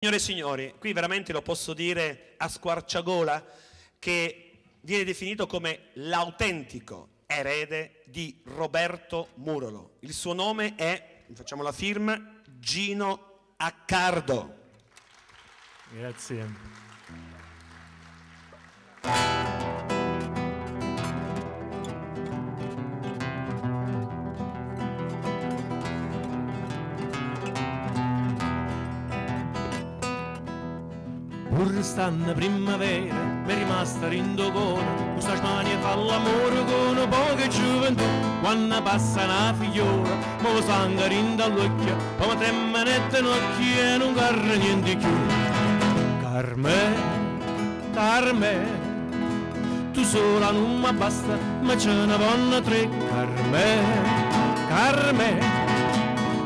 Signore e signori, qui veramente lo posso dire a squarciagola che viene definito come l'autentico erede di Roberto Murolo. Il suo nome è, facciamo la firma, Gino Accardo. Grazie. Pur stanno primavera, mi è rimasta rindogona, questa smania fa l'amore con poche gioventù. Quando passa una figliola, mo lo sangue rinda all'occhio, poi mi tremano in occhi e non carre niente più. Carme, Carme, tu sola non mi basta, ma ce ne vanno tre. Carme, Carme,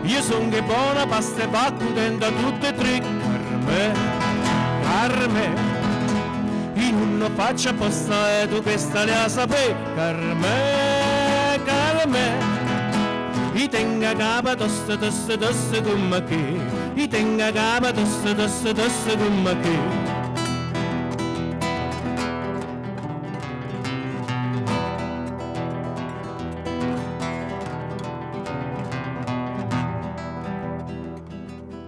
io son che buona pasta e va contenta tutte e tre. Carme, Carme, io non faccio apposta e tu questa le sapere. Carme, Carme, io tengo a capo tosse, tosse, tosse come che. Io tengo a capo tosse, tosse, tosse come che.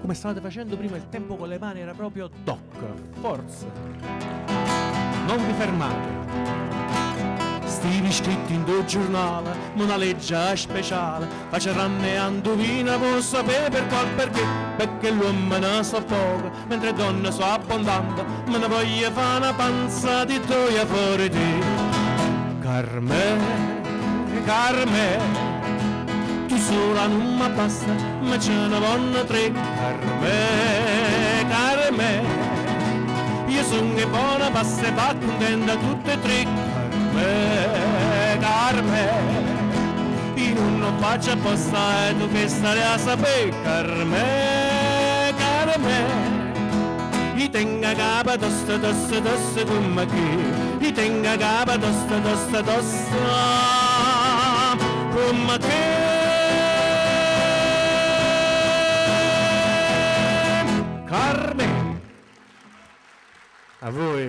Come stavate facendo prima, il tempo con le mani era proprio doc, forza, non vi fermate. Stivi scritti in due giornali, una legge speciale, faceranno e indovina, vuoi sapere per qual perché l'uomo ne soffoca, mentre donne sono abbondanti, me ne voglio fare una panza di gioia fuori te. Carme, Carme, tu sola non mi basta, ma ce ne vanno tre. Carme, Carme, io sono che buona pasta e va contenta tutte e tre. Carme, Carme, io non faccio apposta e tu che stai a sapere. Carme, Carme, io tengo a capo tosta, tosta, tosta come che. Io tengo a capo tosta, tosta, tosta come che. Carme, a voi.